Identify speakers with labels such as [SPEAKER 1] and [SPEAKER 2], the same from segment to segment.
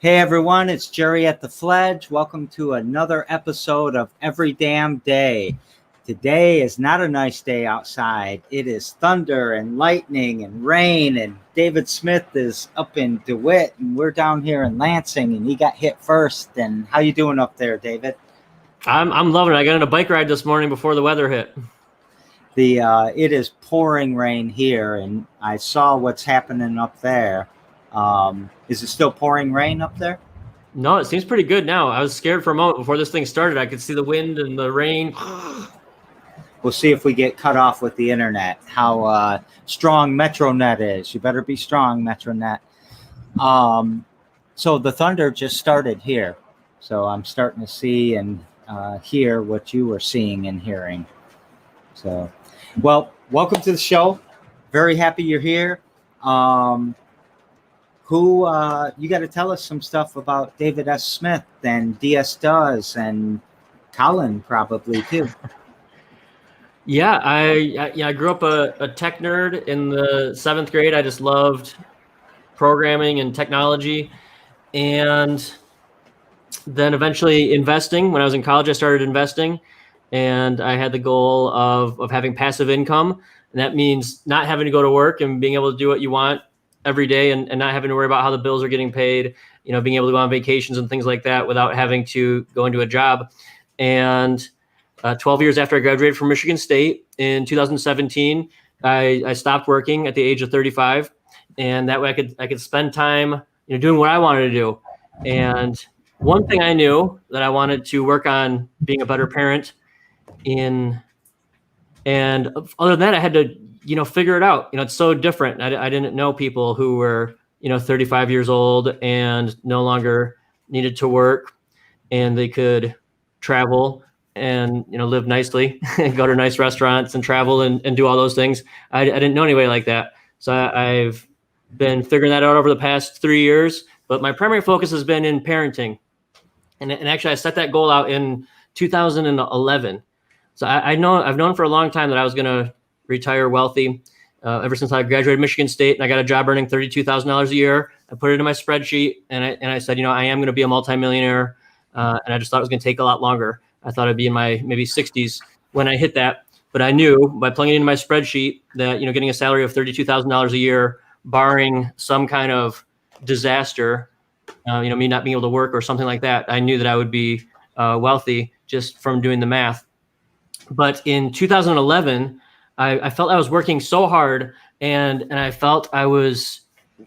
[SPEAKER 1] Hey everyone, it's Jerry at the Fledge. Welcome to another episode of Every Damn Day. Today is not a nice day outside. It is thunder and lightning and rain, and David Smith is up in DeWitt, and we're down here in Lansing, and he got hit first. And how you doing up there, David?
[SPEAKER 2] I'm loving it. I got on a bike ride this morning before the weather hit.
[SPEAKER 1] It is pouring rain here, and I saw what's happening up there. Is it still pouring rain up there?
[SPEAKER 2] No, it seems pretty good now. I was scared for a moment before this thing started. I could see the wind and the rain.
[SPEAKER 1] We'll see if we get cut off with the internet, how strong MetroNet is. You better be strong, MetroNet. So the thunder just started here. So I'm starting to see and hear what you were seeing and hearing. So, well, welcome to the show. Very happy you're here. You got to tell us some stuff about David S. Smith and DS Does and Colin probably too.
[SPEAKER 2] Yeah, I grew up a tech nerd in the 7th grade. I just loved programming and technology, and then eventually investing. When I was in college, I started investing, and I had the goal of having passive income, and that means not having to go to work and being able to do what you want every day and not having to worry about how the bills are getting paid, being able to go on vacations and things like that without having to go into a job. And 12 years after I graduated from Michigan State in 2017, I stopped working at the age of 35. And that way I could spend time, doing what I wanted to do. And one thing I knew that I wanted to work on being a better parent and other than that, I had to, figure it out. It's so different. I didn't know people who were, 35 years old and no longer needed to work, and they could travel and, live nicely and go to nice restaurants and travel and do all those things. I didn't know anybody like that. So I've been figuring that out over the past 3 years, but my primary focus has been in parenting. And actually I set that goal out in 2011. So I've known for a long time that I was going to retire wealthy. Ever since I graduated Michigan State and I got a job earning $32,000 a year, I put it in my spreadsheet and I said, I am going to be a multimillionaire. And I just thought it was going to take a lot longer. I thought I'd be in my maybe 60s when I hit that. But I knew by plugging it into my spreadsheet that, getting a salary of $32,000 a year, barring some kind of disaster, me not being able to work or something like that, I knew that I would be wealthy just from doing the math. But in 2011, I felt I was working so hard and I felt I was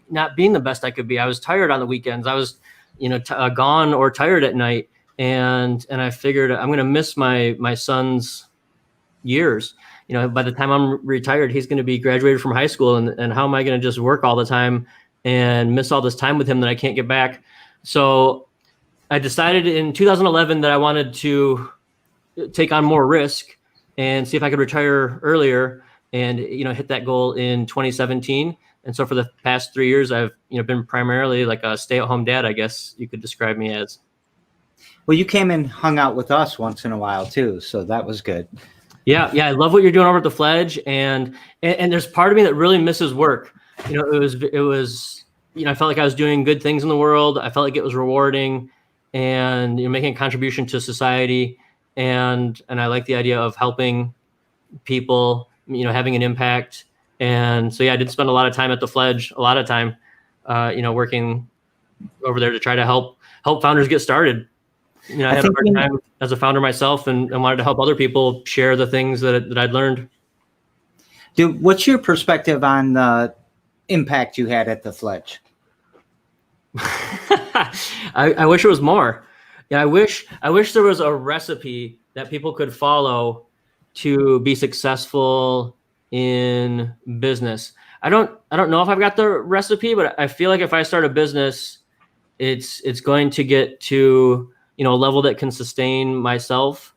[SPEAKER 2] not being the best I could be. I was tired on the weekends. I was, gone or tired at night. And I figured I'm going to miss my son's years. By the time I'm retired, he's going to be graduated from high school. And how am I going to just work all the time and miss all this time with him that I can't get back? So I decided in 2011 that I wanted to take on more risk and see if I could retire earlier and, hit that goal in 2017. And so for the past 3 years, I've, been primarily like a stay-at-home dad, I guess you could describe me as.
[SPEAKER 1] Well, you came and hung out with us once in a while too, so that was good.
[SPEAKER 2] Yeah. I love what you're doing over at the Fledge. And there's part of me that really misses work. It was, I felt like I was doing good things in the world. I felt like it was rewarding and, making a contribution to society. And I like the idea of helping people, having an impact. And so, I did spend a lot of time at the Fledge, a lot of time, working over there to try to help founders get started. I had a hard time as a founder myself and wanted to help other people share the things that I'd learned.
[SPEAKER 1] Dude, what's your perspective on the impact you had at the Fledge?
[SPEAKER 2] I wish it was more. Yeah, I wish there was a recipe that people could follow to be successful in business. I don't know if I've got the recipe, but I feel like if I start a business, it's going to get to, a level that can sustain myself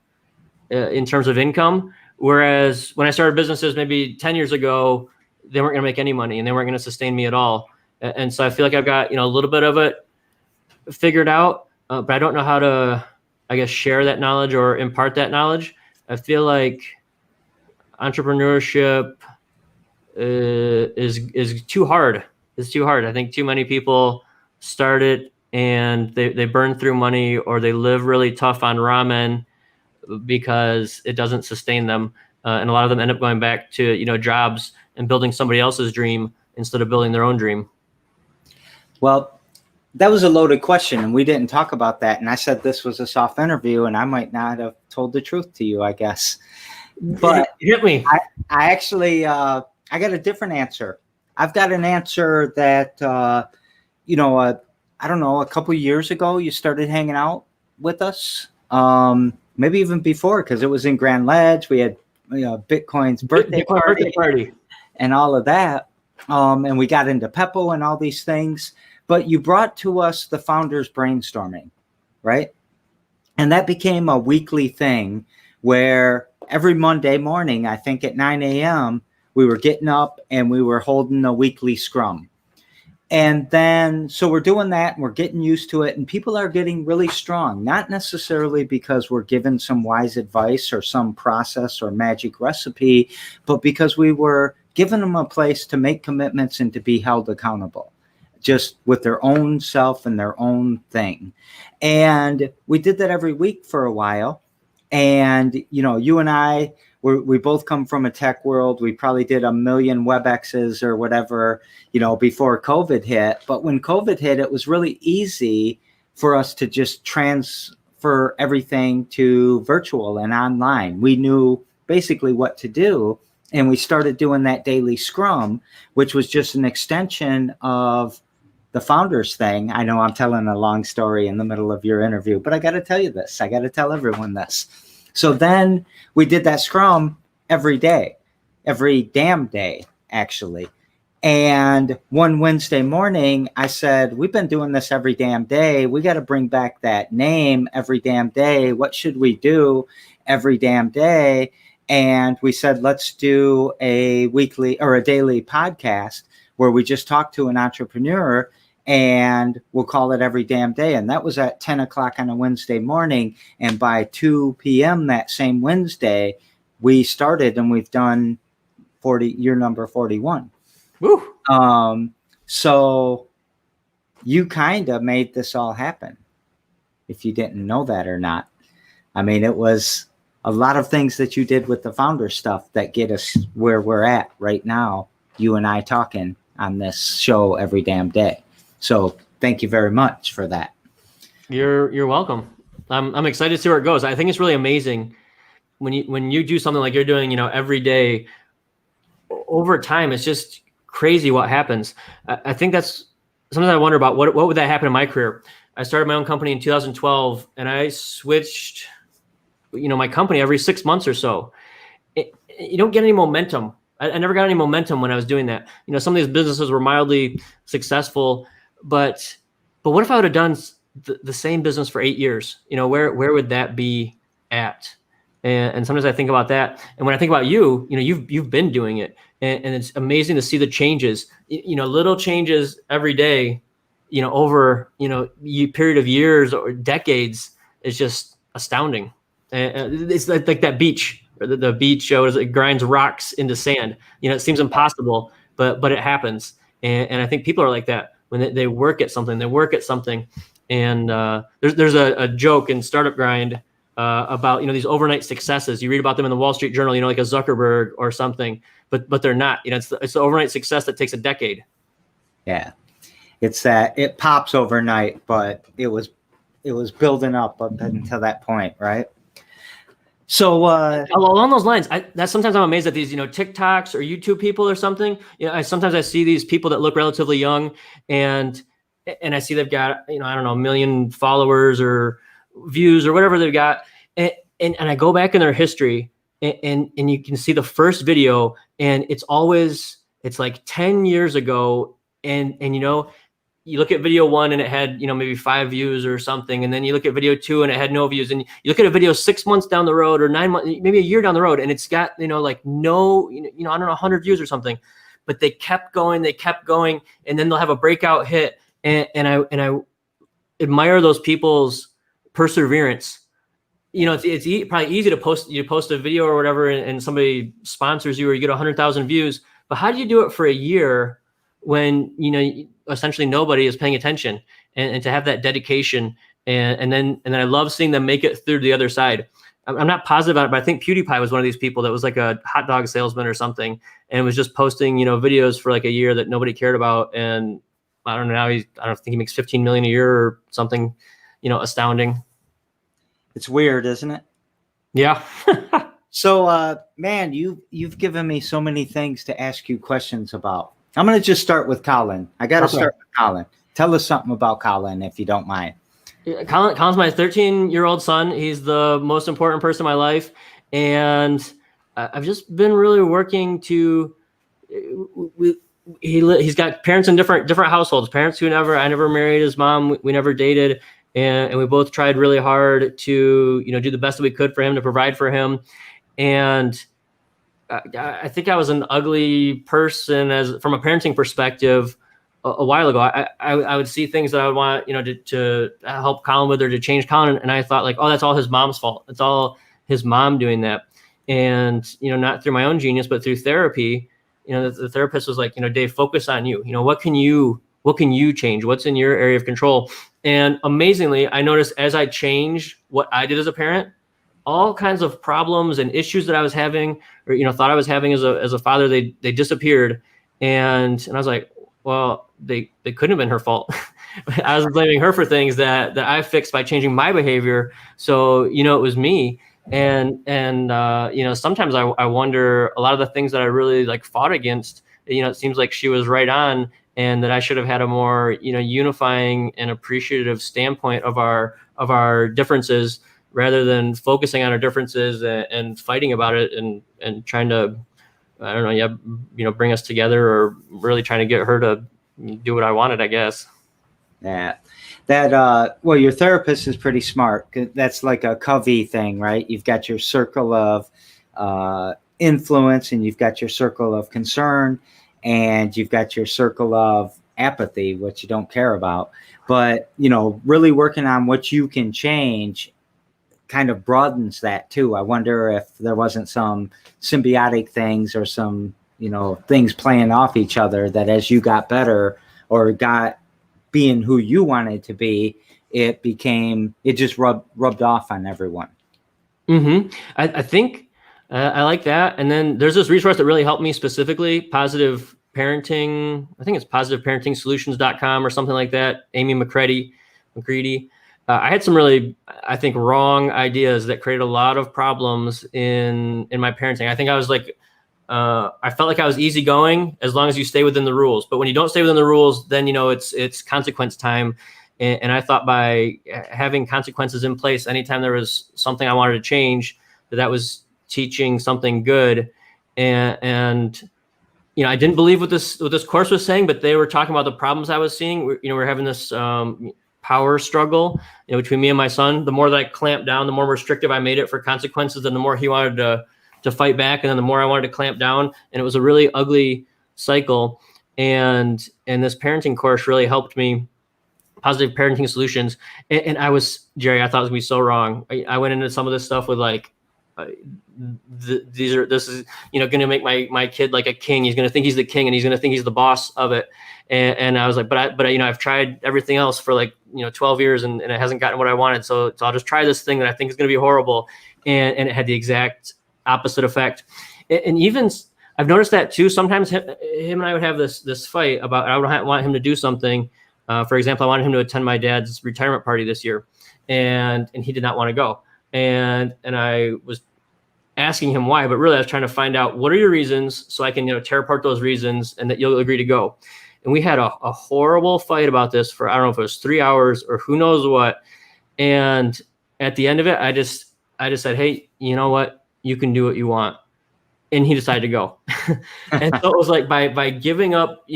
[SPEAKER 2] in terms of income. Whereas when I started businesses maybe 10 years ago, they weren't going to make any money and they weren't going to sustain me at all. And so I feel like I've got, a little bit of it figured out. But I don't know how to, I guess, share that knowledge or impart that knowledge. I feel like entrepreneurship is too hard. It's too hard. I think too many people start it and they burn through money, or they live really tough on ramen because it doesn't sustain them. And a lot of them end up going back to, jobs and building somebody else's dream instead of building their own dream.
[SPEAKER 1] Well, that was a loaded question, and we didn't talk about that. And I said this was a soft interview, and I might not have told the truth to you, I guess. But
[SPEAKER 2] hit me.
[SPEAKER 1] I actually, I got a different answer. I've got an answer that, I don't know, a couple of years ago, you started hanging out with us. Maybe even before, because it was in Grand Ledge. We had, Bitcoin's birthday party and all of that. And we got into Peppo and all these things. But you brought to us the founders brainstorming, right? And that became a weekly thing where every Monday morning, I think at 9 a.m., we were getting up and we were holding a weekly scrum. And then, so we're doing that and we're getting used to it, and people are getting really strong, not necessarily because we're given some wise advice or some process or magic recipe, but because we were giving them a place to make commitments and to be held accountable, just with their own self and their own thing. And we did that every week for a while. And, you and I, we both come from a tech world. We probably did 1 million WebExes or whatever, before COVID hit. But when COVID hit, it was really easy for us to just transfer everything to virtual and online. We knew basically what to do. And we started doing that daily scrum, which was just an extension of the founders thing. I know I'm telling a long story in the middle of your interview, but I got to tell you this. I got to tell everyone this. So then we did that scrum every day, every damn day, actually. And one Wednesday morning, I said, we've been doing this every damn day. We got to bring back that name every damn day. What should we do every damn day? And we said, let's do a weekly or a daily podcast where we just talk to an entrepreneur, and we'll call it Every Damn Day. And that was at 10 o'clock on a Wednesday morning. And by 2 p.m. that same Wednesday, we started, and we've done year number 41.
[SPEAKER 2] Woo.
[SPEAKER 1] So you kind of made this all happen, if you didn't know that or not. I mean, it was a lot of things that you did with the founder stuff that get us where we're at right now, you and I talking on this show every damn day. So thank you very much for that.
[SPEAKER 2] You're welcome. I'm excited to see where it goes. I think it's really amazing when you do something like you're doing, every day. Over time, it's just crazy what happens. I think that's something I wonder about. What would that happen in my career? I started my own company in 2012, and I switched, my company every 6 months or so. You don't get any momentum. I never got any momentum when I was doing that. Some of these businesses were mildly successful, but what if I would have done the same business for 8 years? Where would that be at? And sometimes I think about that. And when I think about you've been doing it, and it's amazing to see the changes, little changes every day, over, period of years or decades is just astounding. And it's like that beach, or the beach shows it grinds rocks into sand. It seems impossible, but it happens. And I think people are like that when they work at something, and there's a joke in Startup Grind about, these overnight successes. You read about them in the Wall Street Journal, like a Zuckerberg or something, but they're not. It's the overnight success that takes a decade.
[SPEAKER 1] Yeah, it's that it pops overnight, but it was building up until that point, right? So
[SPEAKER 2] along those lines, that's sometimes I'm amazed at these, TikToks or YouTube people or something. Sometimes I see these people that look relatively young, and I see they've got, I don't know, 1 million followers or views or whatever they've got, and I go back in their history, and you can see the first video, and it's like 10 years ago, and you look at video 1 and it had, maybe 5 views or something. And then you look at video 2 and it had no views. And you look at a video 6 months down the road or 9 months, maybe a year down the road, and it's got, like no, I don't know, 100 views or something. But they kept going, and then they'll have a breakout hit. And I admire those people's perseverance. It's probably easy to post a video or whatever, and somebody sponsors you or you get 100,000 views. But how do you do it for a year when, essentially nobody is paying attention? and to have that dedication. And then I love seeing them make it through the other side. I'm not positive about it, but I think PewDiePie was one of these people that was like a hot dog salesman or something, and was just posting, videos for like a year that nobody cared about. And I don't know, now I don't think he makes 15 million a year or something, astounding.
[SPEAKER 1] It's weird, isn't it?
[SPEAKER 2] Yeah.
[SPEAKER 1] So, man, you've given me so many things to ask you questions about. I'm going to just start with Colin. I got to start with Colin. Tell us something about Colin, if you don't mind.
[SPEAKER 2] Colin's my 13-year-old son. He's the most important person in my life. And I've just been really working to, he's got parents in different households, parents I never married his mom. We never dated. And we both tried really hard to, do the best that we could for him, to provide for him. And I think I was an ugly person from a parenting perspective a while ago. I would see things that I would want, to help Colin with, or to change Colin. And I thought like, oh, that's all his mom's fault. It's all his mom doing that. And, not through my own genius, but through therapy, the therapist was like, Dave, focus on you. What can you change? What's in your area of control? And amazingly, I noticed as I changed what I did as a parent, all kinds of problems and issues that I was having, or, thought I was having as a father, they disappeared. And I was like, well, they couldn't have been her fault. I was blaming her for things that I fixed by changing my behavior. So, it was me. And sometimes I wonder, a lot of the things that I really like fought against, it seems like she was right on, and that I should have had a more, unifying and appreciative standpoint of our differences, rather than focusing on our differences and fighting about it and trying to, I don't know, bring us together, or really trying to get her to do what I wanted, I guess.
[SPEAKER 1] Yeah. Well, your therapist is pretty smart. That's like a Covey thing, right? You've got your circle of influence, and you've got your circle of concern, and you've got your circle of apathy, which you don't care about. But, really working on what you can change kind of broadens that too. I wonder if there wasn't some symbiotic things, or some, things playing off each other, that as you got better, or got being who you wanted to be, it just rubbed off on everyone.
[SPEAKER 2] Mm-hmm. I think I like that. And then there's this resource that really helped me specifically, Positive Parenting. I think it's positiveparentingsolutions.com or something like that. Amy McCready. I had some really, I think, wrong ideas that created a lot of problems in my parenting. I think I was like, I felt like I was easygoing as long as you stay within the rules. But when you don't stay within the rules, then, it's consequence time. And I thought by having consequences in place anytime there was something I wanted to change, that was teaching something good. And I didn't believe what this course was saying, but they were talking about the problems I was seeing. We're having this power struggle, between me and my son. The more that I clamped down, the more restrictive I made it for consequences, and the more he wanted to fight back, and then the more I wanted to clamp down. And it was a really ugly cycle. And this parenting course really helped me. Positive Parenting Solutions. And I was, Jerry, I thought it was going to be so wrong. I went into some of this stuff with like, this is going to make my kid like a king. He's going to think he's the king, and he's going to think he's the boss of it. And I was like, but I've tried everything else for like 12 years, and it hasn't gotten what I wanted. So I'll just try this thing that I think is going to be horrible, and it had the exact opposite effect. And even I've noticed that too. Sometimes him and I would have this fight about, I would want him to do something. For example, I wanted him to attend my dad's retirement party this year, and he did not want to go. And I was asking him why, but really I was trying to find out, what are your reasons, so I can tear apart those reasons, and that you'll agree to go. And we had a horrible fight about this for, I don't know if it was 3 hours or who knows what. And at the end of it, I just said, hey, you know what? You can do what you want. And he decided to go. And so it was like by giving up,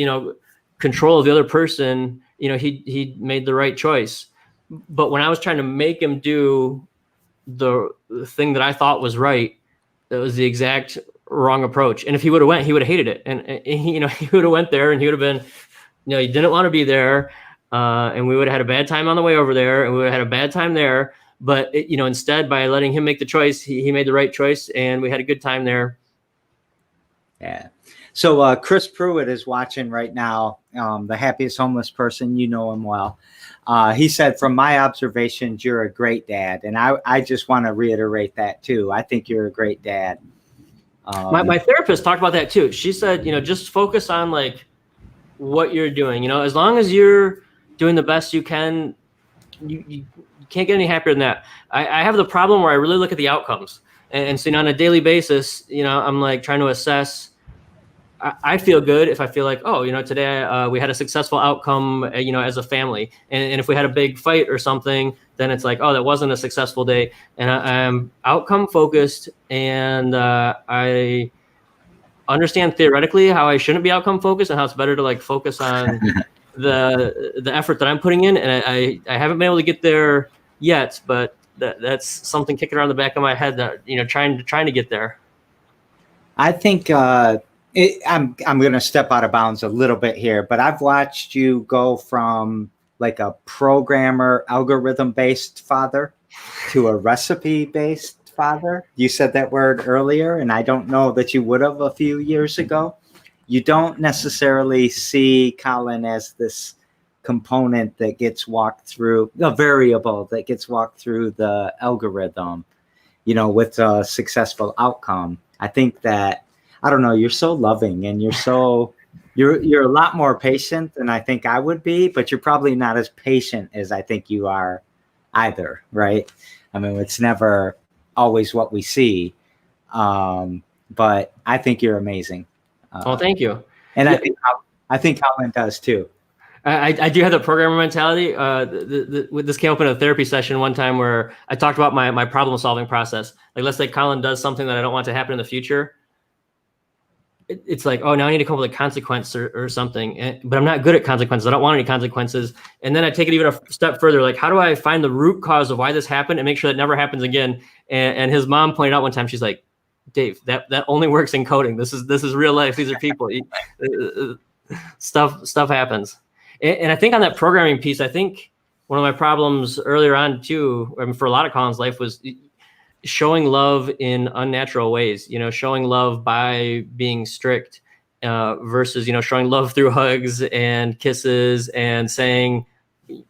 [SPEAKER 2] control of the other person, he made the right choice. But when I was trying to make him do the thing that I thought was right, that was the exact wrong approach. And if he would have went, he would have hated it. And he would have went there, and he would have been, he didn't want to be there. And we would have had a bad time on the way over there, and we would have had a bad time there. But instead, by letting him make the choice, he made the right choice, and we had a good time there.
[SPEAKER 1] Yeah. So Chris Pruitt is watching right now, the happiest homeless person. You know him well. He said, from my observations, you're a great dad. And I just want to reiterate that too. I think you're a great dad.
[SPEAKER 2] My therapist talked about that too. She said, just focus on like what you're doing, as long as you're doing the best you can, you can't get any happier than that. I have the problem where I really look at the outcomes. And so on a daily basis, I'm like trying to assess. I feel good if I feel like, today we had a successful outcome, as a family. And if we had a big fight or something, then it's like, oh, that wasn't a successful day. And I'm outcome focused, and I understand theoretically how I shouldn't be outcome focused and how it's better to like focus on the effort that I'm putting in. And I haven't been able to get there yet, but that's something kicking around the back of my head that, trying to get there.
[SPEAKER 1] I think I'm going to step out of bounds a little bit here, but I've watched you go from like a programmer, algorithm-based father to a recipe-based father. You said that word earlier, and I don't know that you would have a few years ago. You don't necessarily see Colin as this component that gets walked through, a variable that gets walked through the algorithm, with a successful outcome. I think that, I don't know, you're so loving, and you're a lot more patient than I think I would be, but you're probably not as patient as I think you are either, right? I mean, it's never always what we see, but I think you're amazing.
[SPEAKER 2] Thank you.
[SPEAKER 1] And yeah. I think Colin does too.
[SPEAKER 2] I do have the programmer mentality. This came up in a therapy session one time where I talked about my problem solving process. Like, let's say Colin does something that I don't want to happen in the future. It's like, oh, now I need to come up with a consequence or something, but I'm not good at consequences. I don't want any consequences. And then I take it even a step further. Like, how do I find the root cause of why this happened and make sure that never happens again? And his mom pointed out one time, she's like, Dave, that only works in coding. This is real life. These are people. Stuff happens. And I think on that programming piece, I think one of my problems earlier on too, I mean, for a lot of Colin's life, was showing love in unnatural ways, showing love by being strict versus, showing love through hugs and kisses and saying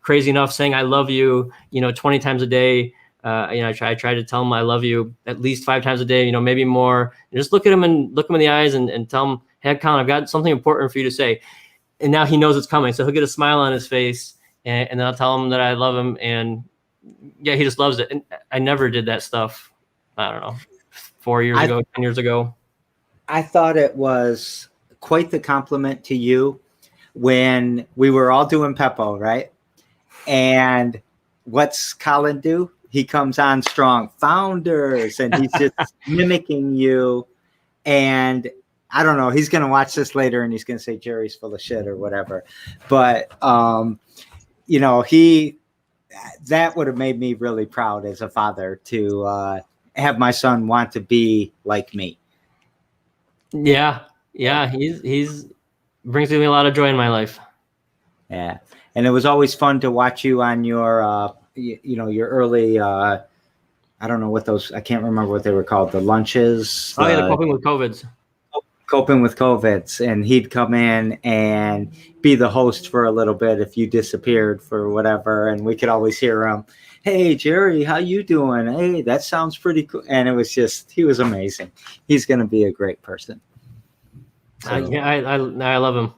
[SPEAKER 2] crazy enough, saying I love you, 20 times a day. I try to tell him I love you at least 5 times a day, maybe more. And just look at him in the eyes and tell him, hey, Colin, I've got something important for you to say. And now he knows it's coming. So he'll get a smile on his face, and then I'll tell him that I love him. And yeah, he just loves it. And I never did that stuff, I don't know, 4 years ago, 10 years ago.
[SPEAKER 1] I thought it was quite the compliment to you when we were all doing Peppo, right? And what's Colin do? He comes on strong, founders, and he's just mimicking you. And I don't know, he's going to watch this later and he's going to say Jerry's full of shit or whatever. But, that would have made me really proud as a father to have my son want to be like me.
[SPEAKER 2] Yeah. He's brings me a lot of joy in my life.
[SPEAKER 1] Yeah. And it was always fun to watch you on your, your early, I don't know what those, I can't remember what they were called. The lunches.
[SPEAKER 2] Oh, yeah, the coping with COVIDs.
[SPEAKER 1] Coping with COVIDs, and he'd come in and be the host for a little bit if you disappeared for whatever, and we could always hear him, hey Jerry, how you doing? Hey, that sounds pretty cool. And it was just, he was amazing. He's going to be a great person. So,
[SPEAKER 2] I love him.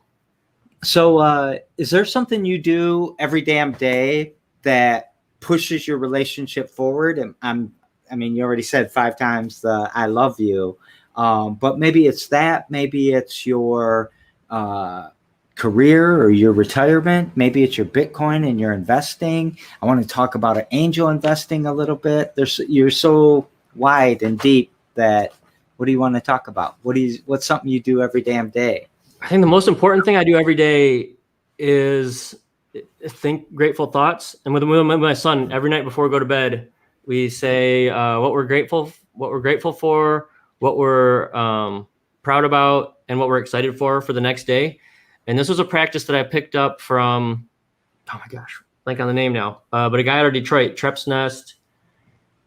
[SPEAKER 1] So is there something you do every damn day that pushes your relationship forward? And you already said 5 times the I love you. But maybe it's that, maybe it's your career or your retirement. Maybe it's your Bitcoin and your investing. I want to talk about angel investing a little bit. You're so wide and deep that what do you want to talk about? What's something you do every damn day?
[SPEAKER 2] I think the most important thing I do every day is think grateful thoughts. And with my son, every night before we go to bed, we say what we're grateful for, what we're proud about, and what we're excited for the next day. And this was a practice that I picked up from, oh my gosh, blank on the name now, but a guy out of Detroit, Trepp's Nest.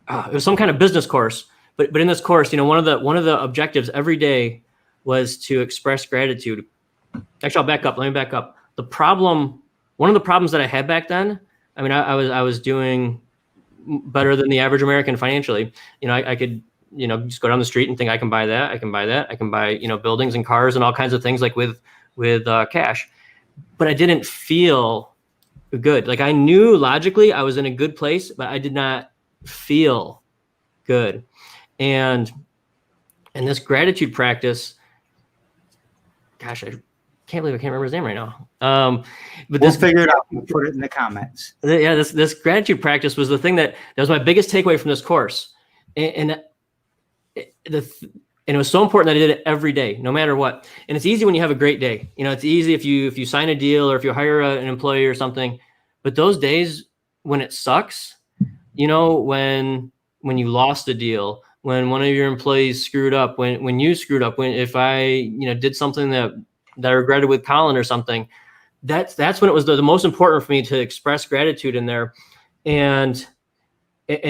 [SPEAKER 2] It was some kind of business course, but in this course, one of the objectives every day was to express gratitude. Actually, I'll back up. Let me back up. One of the problems that I had back then I mean, I was doing better than the average American financially. I could, just go down the street and think I can buy that. I can buy that. I can buy, buildings and cars and all kinds of things like with cash. But I didn't feel good. Like I knew logically I was in a good place, but I did not feel good. And this gratitude practice, gosh, I can't believe I can't remember his name right now. But
[SPEAKER 1] we'll figure it out. We'll put it in the comments.
[SPEAKER 2] Yeah, this gratitude practice was the thing that was my biggest takeaway from this course, and it was so important that I did it every day, no matter what. And it's easy when you have a great day. It's easy if you sign a deal or if you hire an employee or something. But those days when it sucks, when you lost a deal, when one of your employees screwed up, when you screwed up, if I did something that I regretted with Colin or something, that's when it was the most important for me to express gratitude in there. And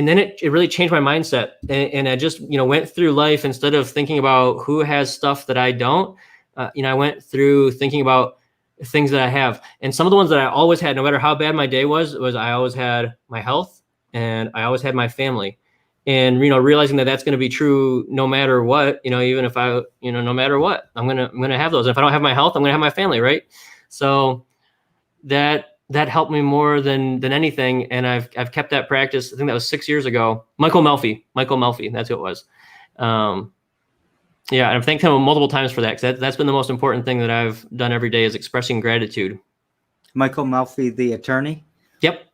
[SPEAKER 2] then it really changed my mindset. And I just, went through life instead of thinking about who has stuff that I don't, I went through thinking about things that I have. And some of the ones that I always had, no matter how bad my day was I always had my health and I always had my family. And, realizing that that's going to be true no matter what, even if I, no matter what, I'm going to have those. And if I don't have my health, I'm going to have my family. Right. So that helped me more than anything. And I've kept that practice. I think that was 6 years ago. Michael Melfi, that's who it was. Yeah. And I've thanked him multiple times for that. Cause that's been the most important thing that I've done every day is expressing gratitude.
[SPEAKER 1] Michael Melfi, the attorney.
[SPEAKER 2] Yep.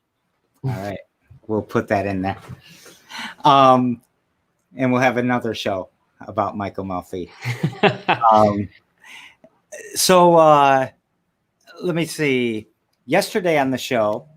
[SPEAKER 1] All right. We'll put that in there. And we'll have another show about Michael Melfi. So let me see. Yesterday on the show,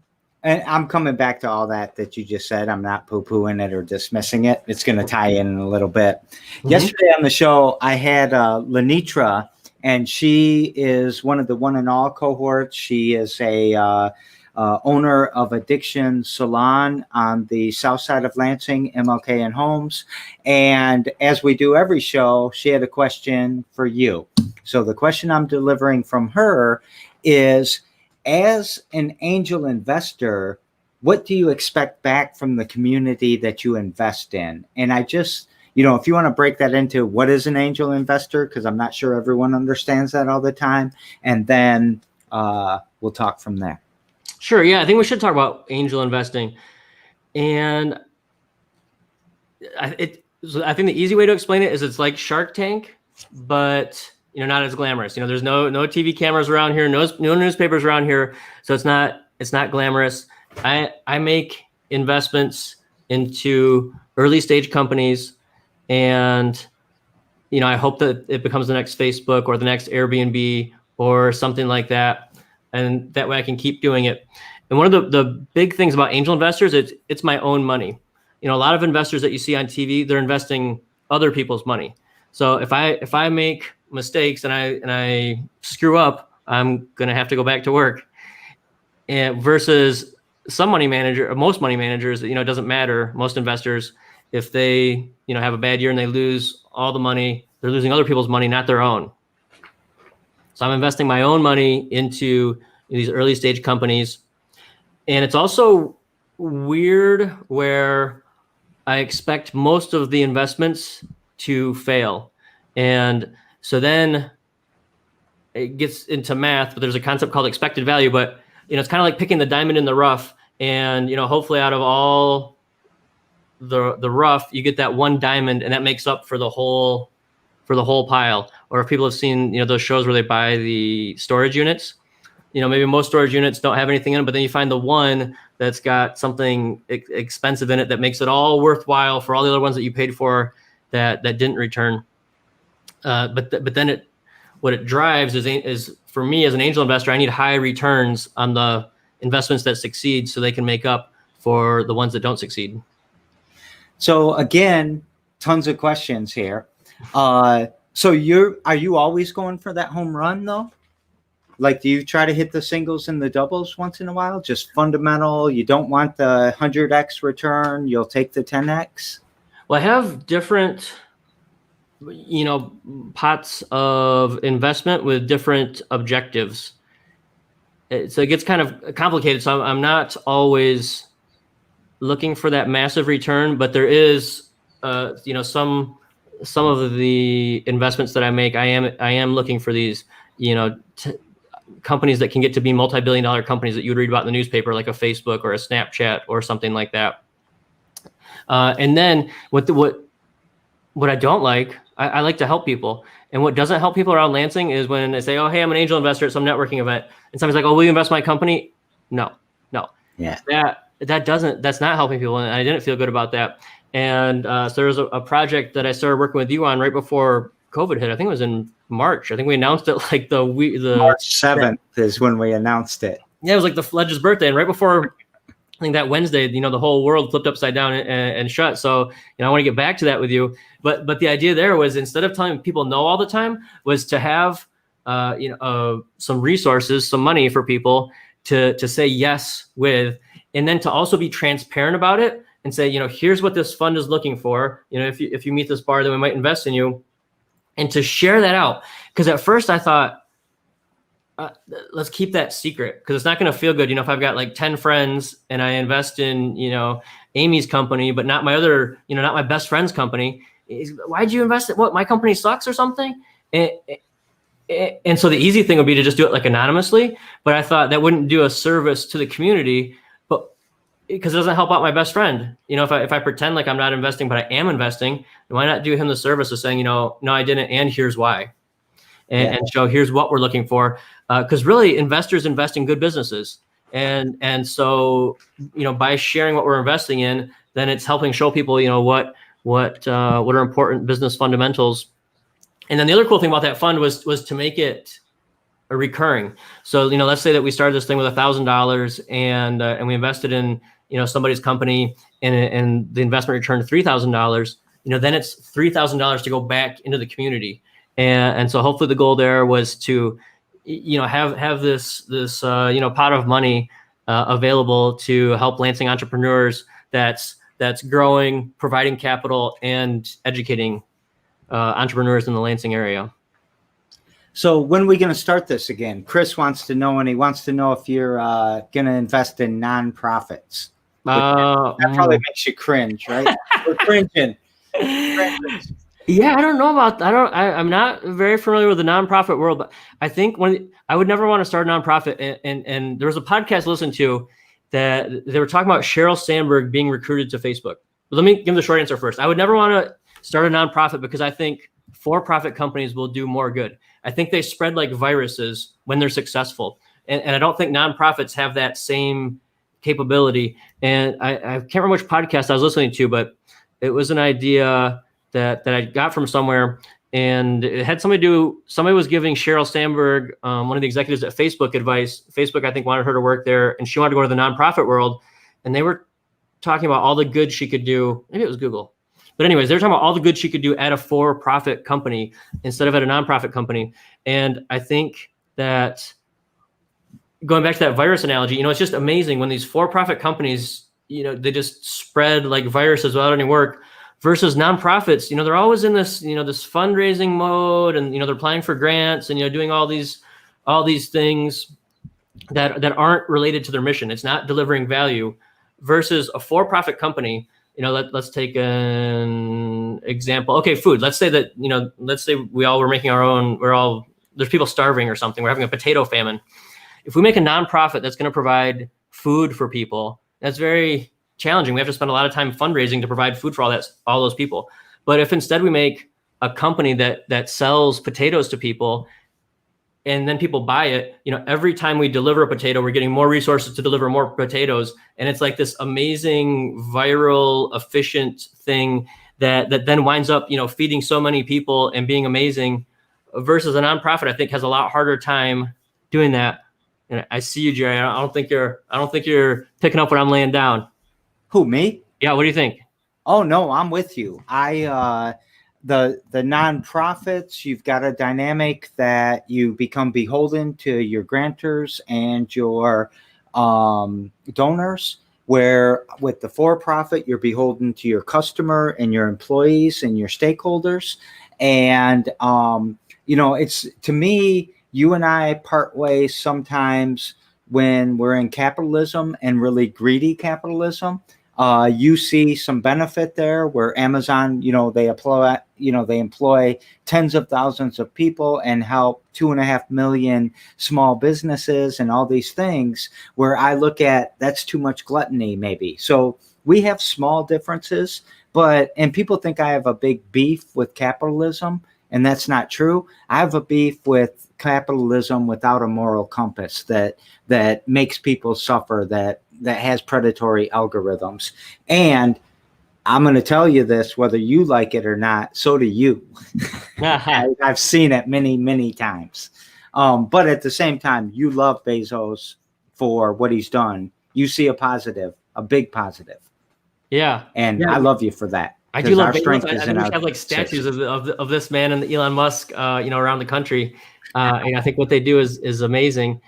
[SPEAKER 1] and I'm coming back to all that you just said. I'm not poo-pooing it or dismissing it. It's going to tie in a little bit. Mm-hmm. Yesterday on the show, I had Lenitra, and she is one of the One and All cohorts. She is a owner of Addiction Salon on the south side of Lansing, MLK and Holmes. And as we do every show, she had a question for you. So the question I'm delivering from her is, as an angel investor, what do you expect back from the community that you invest in? And I just, if you want to break that into what is an angel investor, because I'm not sure everyone understands that all the time, and then we'll talk from there.
[SPEAKER 2] Sure. Yeah, I think we should talk about angel investing. And I think the easy way to explain it is it's like Shark Tank, but not as glamorous. There's no TV cameras around here, no newspapers around here, so it's not glamorous. I make investments into early stage companies, and I hope that it becomes the next Facebook or the next Airbnb or something like that, and that way I can keep doing it. And one of the big things about angel investors, it's my own money. A lot of investors that you see on TV, they're investing other people's money. So if I make mistakes and I screw up, I'm going to have to go back to work. And versus most money managers, it doesn't matter. Most investors, if they, have a bad year and they lose all the money, they're losing other people's money, not their own. So I'm investing my own money into these early stage companies. And it's also weird where I expect most of the investments to fail. And so then it gets into math, but there's a concept called expected value, but it's kind of like picking the diamond in the rough. And, hopefully out of all the rough, you get that one diamond, and that makes up for the whole pile. Or if people have seen, those shows where they buy the storage units, maybe most storage units don't have anything in it, but then you find the one that's got something expensive in it that makes it all worthwhile for all the other ones that you paid for that didn't return. But then what it drives is for me as an angel investor, I need high returns on the investments that succeed so they can make up for the ones that don't succeed.
[SPEAKER 1] So again, tons of questions here. So are you always going for that home run though? Like, do you try to hit the singles and the doubles once in a while? Just fundamental. You don't want the 100x return. You'll take the 10x.
[SPEAKER 2] Well, I have different, pots of investment with different objectives. so it gets kind of complicated. So I'm not always looking for that massive return, but there is, some of the investments that I make, I am looking for these, companies that can get to be multi-billion-dollar companies that you would read about in the newspaper, like a Facebook or a Snapchat or something like that. And then what I don't like, I like to help people. And what doesn't help people around Lansing is when they say, oh, hey, I'm an angel investor at some networking event. And somebody's like, oh, will you invest in my company? No.
[SPEAKER 1] Yeah.
[SPEAKER 2] That's not helping people. And I didn't feel good about that. And so there was a project that I started working with you on right before COVID hit. I think it was in March. I think we announced it like the
[SPEAKER 1] March 7th is when we announced it.
[SPEAKER 2] Yeah, it was like the Fledge's birthday. And right before, I think that Wednesday, the whole world flipped upside down and shut. So, I want to get back to that with you. But the idea there was, instead of telling people no all the time, was to have, some resources, some money for people to say yes with, and then to also be transparent about it and say, here's what this fund is looking for. If you meet this bar, then we might invest in you, and to share that out. Because at first I thought, let's keep that secret, because it's not going to feel good. If I've got like 10 friends and I invest in, Amy's company, but not my other, not my best friend's company. Why'd you invest in what? My company sucks or something? And so the easy thing would be to just do it like anonymously. But I thought that wouldn't do a service to the community, but because it doesn't help out my best friend. If I pretend like I'm not investing, but I am investing, why not do him the service of saying, no, I didn't, and here's why. And show here's what we're looking for, because really investors invest in good businesses, and so by sharing what we're investing in, then it's helping show people what are important business fundamentals. And then the other cool thing about that fund was to make it a recurring. So let's say that we started this thing with $1,000 and we invested in somebody's company and the investment returned $3,000. Then it's $3,000 to go back into the community. And so hopefully the goal there was to, have this pot of money available to help Lansing entrepreneurs that's growing, providing capital, and educating entrepreneurs in the Lansing area.
[SPEAKER 1] So when are we going to start this again? Chris wants to know, and he wants to know if you're going to invest in nonprofits. That probably makes you cringe, right? We're cringing.
[SPEAKER 2] Yeah, I don't know about that. I'm not very familiar with the nonprofit world, but I think I would never want to start a nonprofit. And there was a podcast I listened to that they were talking about Sheryl Sandberg being recruited to Facebook. But let me give the short answer first. I would never want to start a nonprofit because I think for-profit companies will do more good. I think they spread like viruses when they're successful. And I don't think nonprofits have that same capability. And I can't remember which podcast I was listening to, but it was an idea that I got from somewhere, and it had somebody was giving Sheryl Sandberg, one of the executives at Facebook, advice. Facebook, I think, wanted her to work there, and she wanted to go to the nonprofit world. And they were talking about all the good she could do. Maybe it was Google. But anyways, they were talking about all the good she could do at a for-profit company instead of at a nonprofit company. And I think that going back to that virus analogy, it's just amazing when these for-profit companies, they just spread like viruses without any work. Versus nonprofits, they're always in this, this fundraising mode, and they're applying for grants and doing all these things that aren't related to their mission. It's not delivering value. Versus a for-profit company, let's take an example. Okay, food. Let's say that let's say we all were making our own. There's people starving or something. We're having a potato famine. If we make a nonprofit that's going to provide food for people, that's very challenging. We have to spend a lot of time fundraising to provide food for all those people. But if instead we make a company that sells potatoes to people, and then people buy it, every time we deliver a potato, we're getting more resources to deliver more potatoes. And it's like this amazing, viral, efficient thing that then winds up, feeding so many people and being amazing. Versus a nonprofit, I think, has a lot harder time doing that. And I see you, Jerry. I don't think you're picking up what I'm laying down.
[SPEAKER 1] Who, me?
[SPEAKER 2] Yeah, what do you think?
[SPEAKER 1] Oh no, I'm with you. The nonprofits, you've got a dynamic that you become beholden to your grantors and your donors, where with the for-profit, you're beholden to your customer and your employees and your stakeholders. And it's, to me, you and I part ways sometimes when we're in capitalism and really greedy capitalism, you see some benefit there where Amazon, they employ tens of thousands of people and help 2.5 million small businesses and all these things, where I look at that's too much gluttony maybe. So we have small differences, and people think I have a big beef with capitalism, and that's not true. I have a beef with capitalism without a moral compass that makes people suffer, that has predatory algorithms. And I'm going to tell you this, whether you like it or not, so do you. I've seen it many, many times. But at the same time, you love Bezos for what he's done. You see a positive, a big positive.
[SPEAKER 2] Yeah.
[SPEAKER 1] And I love you for that.
[SPEAKER 2] I do love
[SPEAKER 1] Bezos.
[SPEAKER 2] I think we should have like statues of this man and Elon Musk, around the country. And I think what they do is amazing,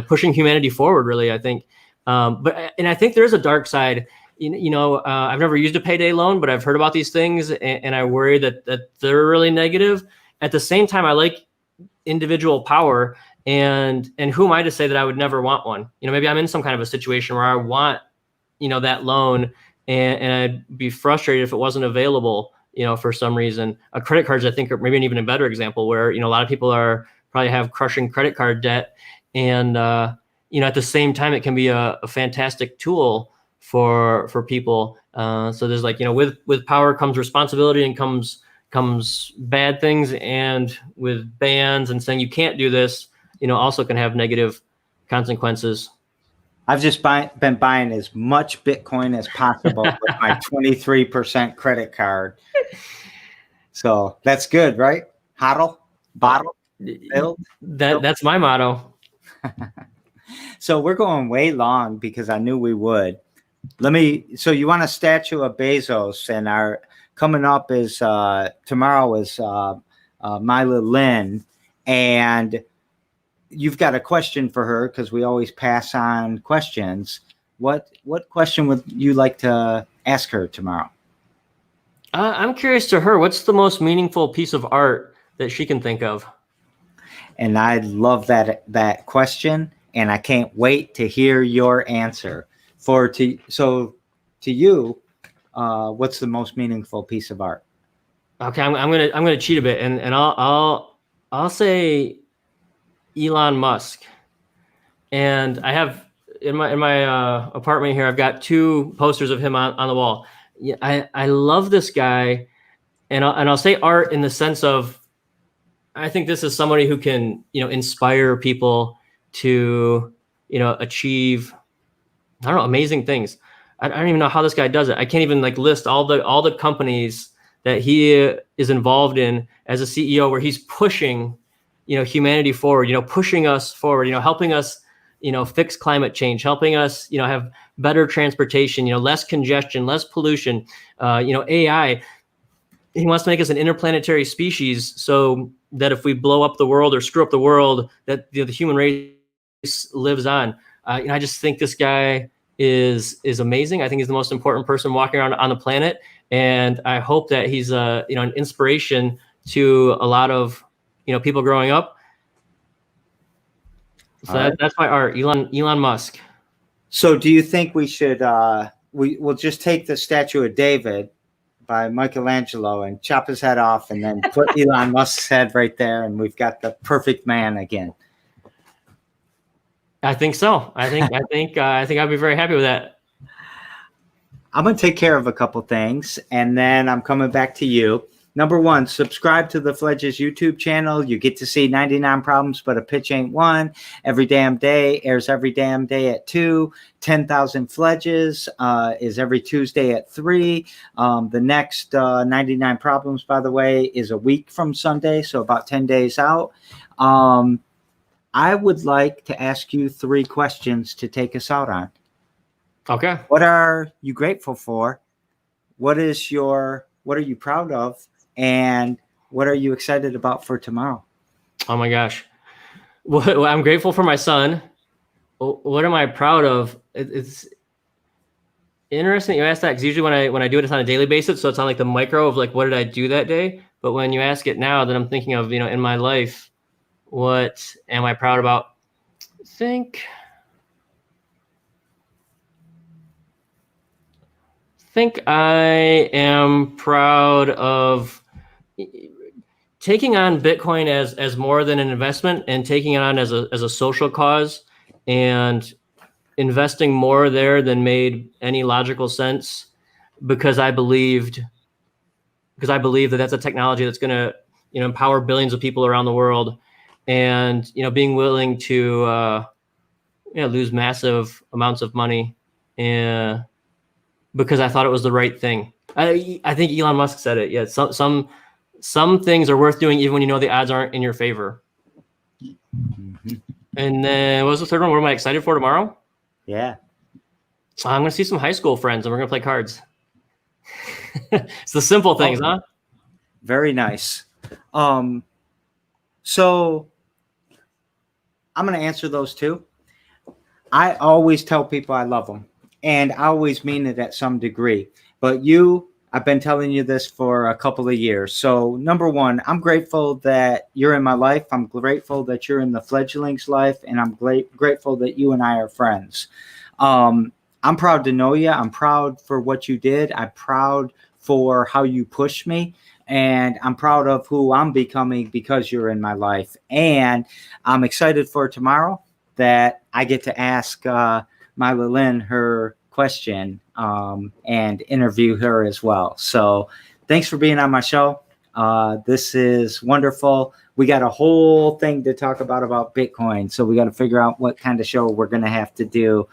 [SPEAKER 2] pushing humanity forward, really, I think. But I think there is a dark side. I've never used a payday loan, but I've heard about these things, and I worry that they're really negative. At the same time, I like individual power, and who am I to say that I would never want one? Maybe I'm in some kind of a situation where I want, that loan, and I'd be frustrated if it wasn't available, for some reason. Credit cards, I think, are maybe an even a better example, where, a lot of people probably have crushing credit card debt, and at the same time, it can be a fantastic tool for people. So there's with power comes responsibility, and comes bad things, and with bans and saying you can't do this, also can have negative consequences.
[SPEAKER 1] I've just been buying as much Bitcoin as possible with my 23% credit card. So that's good, right? Hodl, bottle, build.
[SPEAKER 2] That's my motto.
[SPEAKER 1] So we're going way long because I knew we would. So you want a statue of Bezos, and our coming up is tomorrow is Mila Lynn, and you've got a question for her because we always pass on questions. What question would you like to ask her tomorrow?
[SPEAKER 2] I'm curious to her, what's the most meaningful piece of art that she can think of?
[SPEAKER 1] And I love that question, and I can't wait to hear your answer. To you, what's the most meaningful piece of art?
[SPEAKER 2] Okay, I'm gonna cheat a bit, and I'll say Elon Musk. And I have in my apartment here, I've got 2 posters of him on the wall. Yeah, I love this guy, and I'll say art in the sense of, I think this is somebody who can, inspire people to, achieve, I don't know, amazing things. I don't even know how this guy does it. I can't even list all the companies that he is involved in as a CEO, where he's pushing, humanity forward, pushing us forward, helping us, fix climate change, helping us, have better transportation, less congestion, less pollution, AI. He wants to make us an interplanetary species, so that if we blow up the world or screw up the world, that the human race lives on. I just think this guy is amazing. I think he's the most important person walking around on the planet, and I hope that he's an inspiration to a lot of people growing up. So that's my art, Elon Musk.
[SPEAKER 1] So do you think we should we'll just take the statue of David by Michelangelo and chop his head off, and then put Elon Musk's head right there, and we've got the perfect man again?
[SPEAKER 2] I think so. I think I'd be very happy with that.
[SPEAKER 1] I'm going to take care of a couple things, and then I'm coming back to you. Number 1, subscribe to the Fledges YouTube channel. You get to see 99 Problems, but a Pitch Ain't One every damn day. Airs every damn day at 2. 10,000 Fledges is every Tuesday at 3. The next 99 Problems, by the way, is a week from Sunday, so about 10 days out. I would like to ask you 3 questions to take us out on.
[SPEAKER 2] Okay.
[SPEAKER 1] What are you grateful for? What are you proud of? And what are you excited about for tomorrow?
[SPEAKER 2] Oh my gosh. Well, I'm grateful for my son. What am I proud of? It's interesting you ask that, because usually when I do it, it's on a daily basis. So it's on the micro of what did I do that day? But when you ask it now, then I'm thinking of, in my life, what am I proud about? I think think I am proud of taking on Bitcoin as more than an investment and taking it on as a social cause and investing more there than made any logical sense because I believed that that's a technology that's going to empower billions of people around the world, and being willing to lose massive amounts of money and because I thought it was the right thing. I think Elon Musk said it. Yeah, some things are worth doing even when you know the odds aren't in your favor.
[SPEAKER 1] Mm-hmm.
[SPEAKER 2] And then what was the third one? What am I excited for tomorrow?
[SPEAKER 1] Yeah.
[SPEAKER 2] I'm going to see some high school friends and we're going to play cards. It's the simple things, huh?
[SPEAKER 1] Very nice. So I'm going to answer those too. I always tell people I love them, and I always mean it at some degree. But I've been telling you this for a couple of years. So number one, I'm grateful that you're in my life. I'm grateful that you're in the fledgling's life, and I'm grateful that you and I are friends. I'm proud to know you. I'm proud for what you did. I'm proud for how you pushed me. And I'm proud of who I'm becoming because you're in my life. And I'm excited for tomorrow that I get to ask Myla Lynn her question and interview her as well. So thanks for being on my show. This is wonderful. We got a whole thing to talk about Bitcoin. So we got to figure out what kind of show we're going to have to do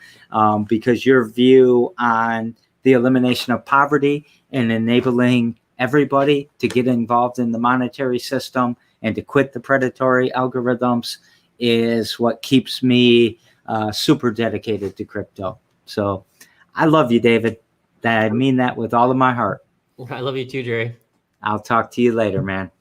[SPEAKER 1] because your view on the elimination of poverty and enabling everybody to get involved in the monetary system and to quit the predatory algorithms is what keeps me super dedicated to crypto. So I love you, David. I mean that with all of my heart.
[SPEAKER 2] I love you too, Jerry.
[SPEAKER 1] I'll talk to you later, man.